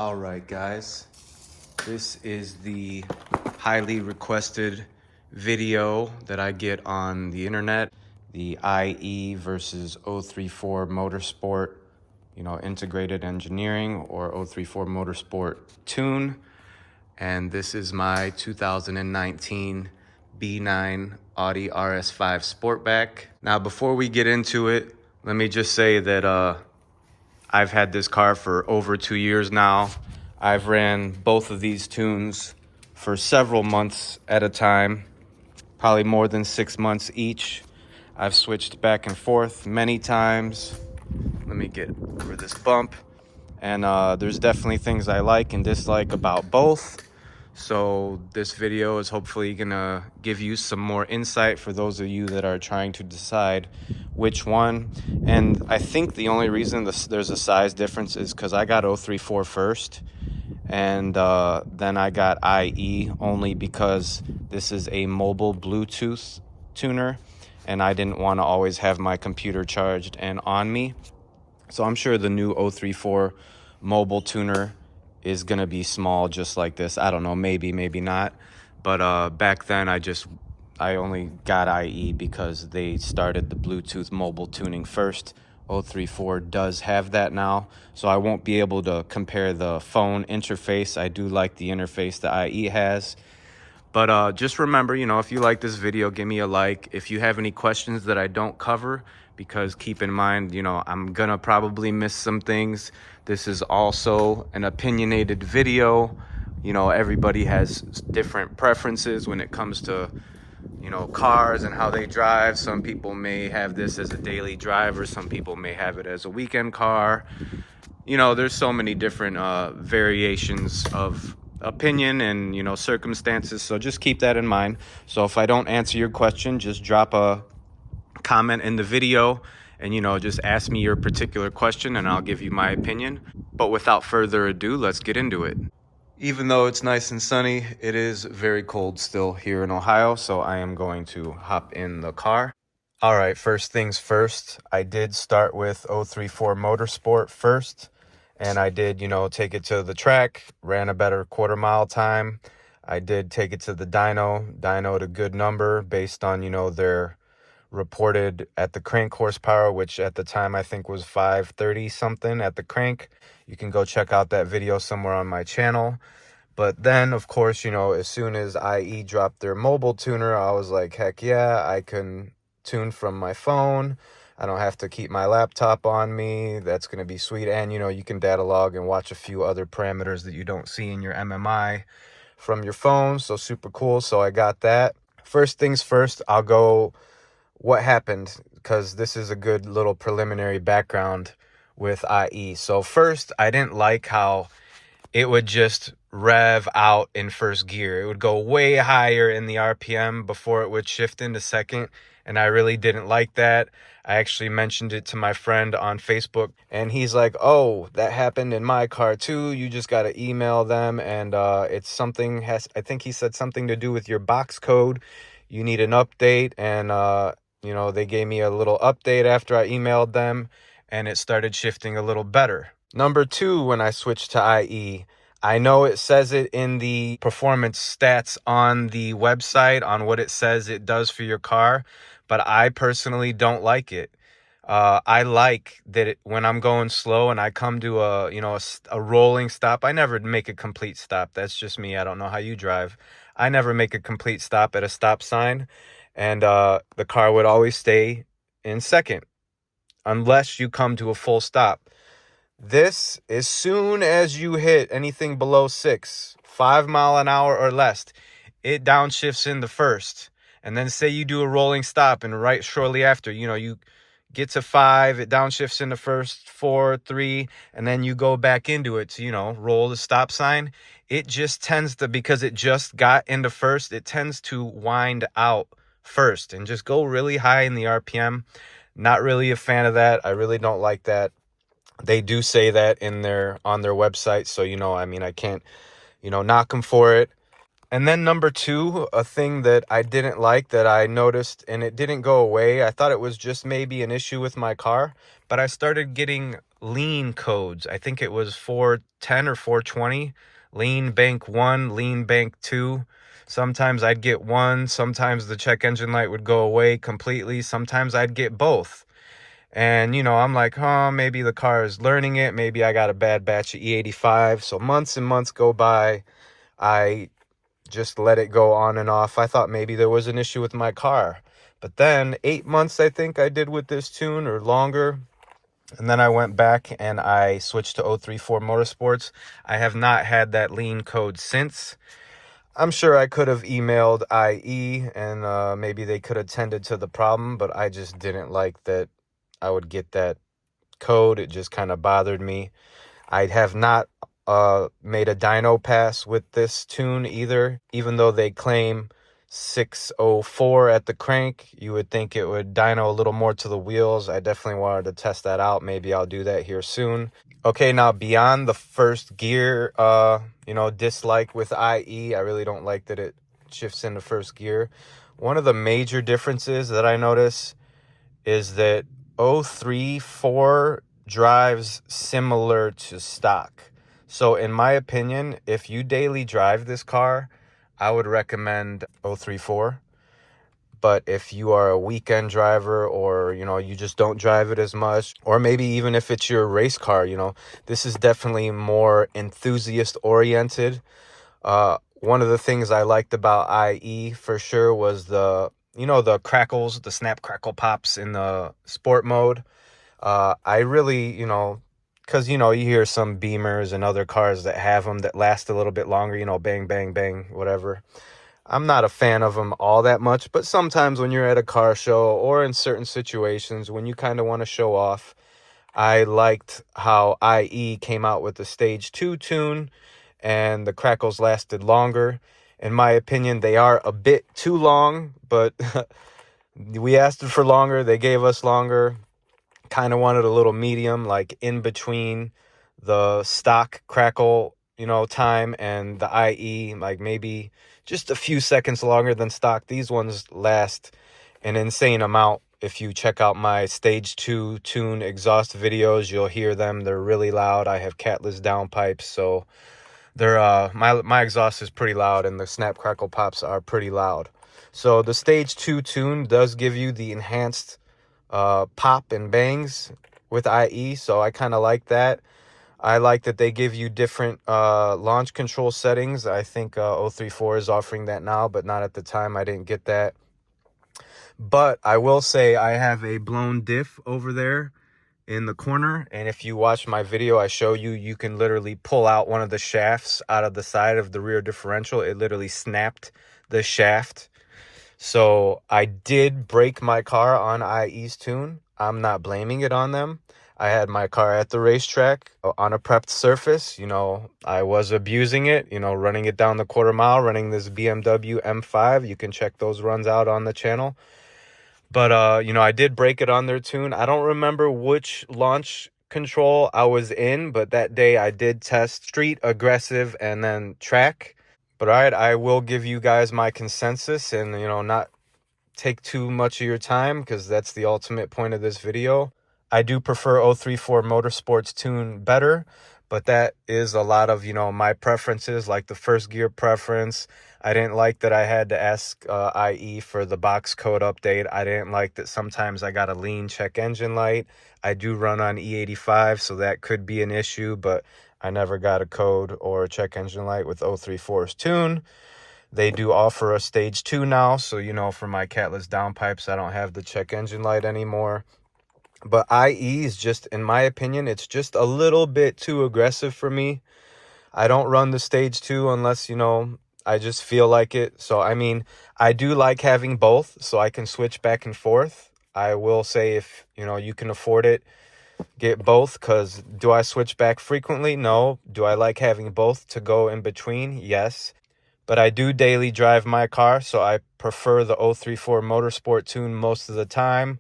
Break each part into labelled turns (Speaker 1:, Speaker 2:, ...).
Speaker 1: All right, guys, this is the highly requested video that I get on the internet, the IE versus 034 Motorsport, integrated engineering, or 034 Motorsport tune. And this is my 2019 B9 Audi RS5 Sportback. Now, before we get into it, let me just say that I've had this car for over 2 years now. I've ran both of these tunes for several months at a time, probably more than 6 months each. I've switched back and forth many times. Let me get over this bump. And there's definitely things I like and dislike about both. So this video is hopefully gonna give you some more insight for those of you that are trying to decide which one. And I think the only reason there's a size difference is because I got 034 first, and then I got IE only because this is a mobile Bluetooth tuner, and I didn't want to always have my computer charged and on me. So I'm sure the new 034 mobile tuner is gonna be small just like this. I don't know, maybe not. But back then I only got IE because they started the Bluetooth mobile tuning first. 034 does have that now, so I won't be able to compare the phone interface. I do like the interface the IE has. But just remember, if you like this video, give me a like. If you have any questions that I don't cover, because keep in mind, I'm gonna probably miss some things. This is also an opinionated video. Everybody has different preferences when it comes to, cars and how they drive. Some people may have this as a daily driver. Some people may have it as a weekend car. There's so many different variations of opinion and circumstances, so just keep that in mind. So if I don't answer your question, just drop a comment in the video and just ask me your particular question and I'll give you my opinion. But without further ado, let's get into it. Even though it's nice and sunny, it is very cold still here in Ohio, so I am going to hop in the car. All right, first things first, I did start with 034 Motorsport first, and I did, take it to the track, ran a better quarter-mile time. I did take it to the dynoed a good number based on, their reported at the crank horsepower, which at the time I think was 530 something at the crank. You can go check out that video somewhere on my channel. But then, of course, as soon as IE dropped their mobile tuner, I was like, heck yeah, I can tune from my phone. I don't have to keep my laptop on me. That's going to be sweet. And, you can data log and watch a few other parameters that you don't see in your MMI from your phone. So super cool. So I got that. First things first, I'll go what happened, because this is a good little preliminary background with IE. So first, I didn't like how it would just rev out in first gear. It would go way higher in the RPM before it would shift into second, and I really didn't like that. I actually mentioned it to my friend on Facebook, and he's like, oh, that happened in my car too. You just got to email them, and it's something I think he said something to do with your box code. You need an update, and they gave me a little update after I emailed them, and it started shifting a little better. Number two, when I switched to IE, I know it says it in the performance stats on the website on what it says it does for your car, but I personally don't like it. I like that when I'm going slow and I come to a rolling stop, I never make a complete stop. That's just me. I don't know how you drive. I never make a complete stop at a stop sign. And the car would always stay in second unless you come to a full stop. This, as soon as you hit anything below 5 mile an hour or less, it downshifts into first. And then say you do a rolling stop, and right shortly after, you get to 5, it downshifts into first, 4, 3, and then you go back into it to, roll the stop sign. It just tends to, because it just got into first, it tends to wind out first and just go really high in the RPM. Not really a fan of that. I really don't like that. They do say that on their website, so I can't knock them for it. And then number two, a thing that I didn't like that I noticed, and it didn't go away. I thought it was just maybe an issue with my car, but I started getting lean codes. I think it was 410 or 420. Lean bank 1, lean bank 2. Sometimes I'd get one, sometimes the check engine light would go away completely, sometimes I'd get both. And, I'm like, maybe the car is learning it. Maybe I got a bad batch of E85. So months and months go by. I just let it go on and off. I thought maybe there was an issue with my car. But then 8 months, I think I did with this tune, or longer. And then I went back and I switched to 034 Motorsports. I have not had that lean code since. I'm sure I could have emailed IE and maybe they could have tended to the problem, but I just didn't like that I would get that code. It just kind of bothered me. I have not made a dyno pass with this tune either, even though they claim 604 at the crank. You would think it would dyno a little more to the wheels. I definitely wanted to test that out. Maybe I'll do that here soon. Okay, now beyond the first gear, dislike with IE, I really don't like that it shifts into first gear. One of the major differences that I notice is that 034 drives similar to stock. So in my opinion, if you daily drive this car, I would recommend 034. But if you are a weekend driver, or you just don't drive it as much, or maybe even if it's your race car, this is definitely more enthusiast oriented. One of the things I liked about IE for sure was the crackles, the snap crackle pops in the sport mode. I really, because, you hear some Beamers and other cars that have them that last a little bit longer, bang, bang, bang, whatever. I'm not a fan of them all that much, but sometimes when you're at a car show or in certain situations when you kind of want to show off, I liked how IE came out with the Stage 2 tune and the crackles lasted longer. In my opinion, they are a bit too long, but we asked for longer. They gave us longer. Kind of wanted a little medium, like in between the stock crackle, time and the IE, like maybe just a few seconds longer than stock. These ones last an insane amount. If you check out my Stage 2 tune exhaust videos, you'll hear them. They're really loud. I have catless downpipes, so they're my exhaust is pretty loud, and the snap crackle pops are pretty loud. So the Stage 2 tune does give you the enhanced pop and bangs with IE, so I kind of like that. I like that they give you different launch control settings. I think 034 is offering that now, but not at the time. I didn't get that. But I will say I have a blown diff over there in the corner, and if you watch my video, I show you can literally pull out one of the shafts out of the side of the rear differential. It literally snapped the shaft. So I did break my car on IE's tune. I'm not blaming it on them. I had my car at the racetrack on a prepped surface. I was abusing it, running it down the quarter mile, running this BMW M5. You can check those runs out on the channel. But, I did break it on their tune. I don't remember which launch control I was in, but that day I did test street, aggressive, and then track. But all right, I will give you guys my consensus and, not take too much of your time, because that's the ultimate point of this video. I do prefer 034 Motorsports tune better, but that is a lot of, my preferences, like the first gear preference. I didn't like that I had to ask IE for the box code update. I didn't like that sometimes I got a lean check engine light. I do run on E85, so that could be an issue, but I never got a code or a check engine light with 034's tune. They do offer a Stage 2 now, so, for my catless downpipes, I don't have the check engine light anymore. But IE is just, in my opinion, it's just a little bit too aggressive for me. I don't run the Stage 2 unless, I just feel like it. So, I do like having both, so I can switch back and forth. I will say, if, you can afford it, get both, because do I switch back frequently? No. Do I like having both to go in between? Yes. But I do daily drive my car, so I prefer the 034 Motorsport tune most of the time.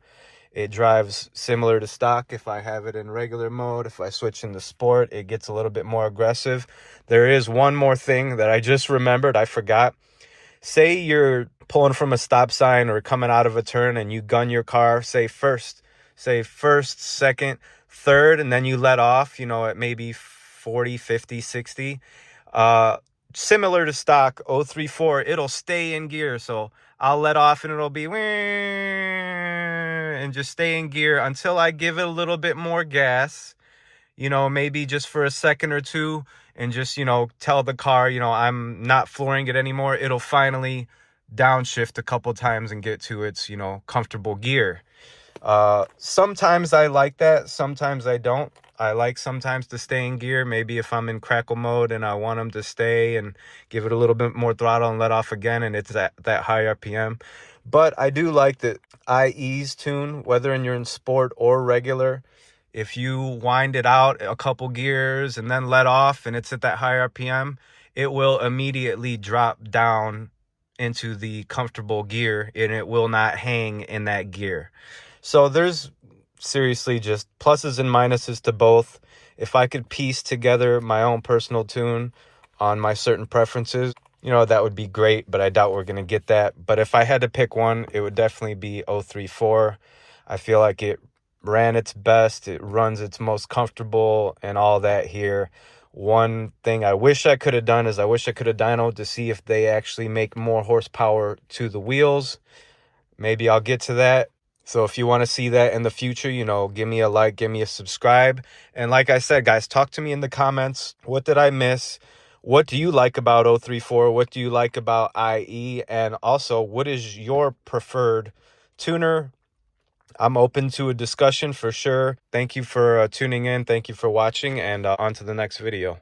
Speaker 1: It drives similar to stock if I have it in regular mode. If I switch into sport, it gets a little bit more aggressive. There is one more thing that I just remembered. I forgot. Say you're pulling from a stop sign or coming out of a turn and you gun your car, say first, second, third, and then you let off, you know, at maybe 40, 50, 60. Similar to stock 034, it'll stay in gear. So I'll let off and it'll be and just stay in gear until I give it a little bit more gas, you know, maybe just for a second or two, and just, you know, tell the car, you know, I'm not flooring it anymore. It'll finally downshift a couple times and get to its, you know, comfortable gear. Sometimes I like that, sometimes I don't. I like sometimes to stay in gear, maybe if I'm in crackle mode and I want them to stay, and give it a little bit more throttle and let off again, and it's at that high RPM. But I do like the IE's tune, whether you're in sport or regular. If you wind it out a couple gears and then let off and it's at that high RPM, it will immediately drop down into the comfortable gear, and it will not hang in that gear. So there's seriously just pluses and minuses to both. If I could piece together my own personal tune on my certain preferences, you know, that would be great, but I doubt we're going to get that. But if I had to pick one, it would definitely be 034. I feel like it ran its best, it runs its most comfortable and all that here. One thing I wish I could have done is I wish I could have dynoed to see if they actually make more horsepower to the wheels. Maybe I'll get to that. So if you want to see that in the future, you know, give me a like, give me a subscribe. And like I said, guys, talk to me in the comments. What did I miss? What do you like about 034? What do you like about IE? And also, what is your preferred tuner? I'm open to a discussion for sure. Thank you for tuning in. Thank you for watching, and on to the next video.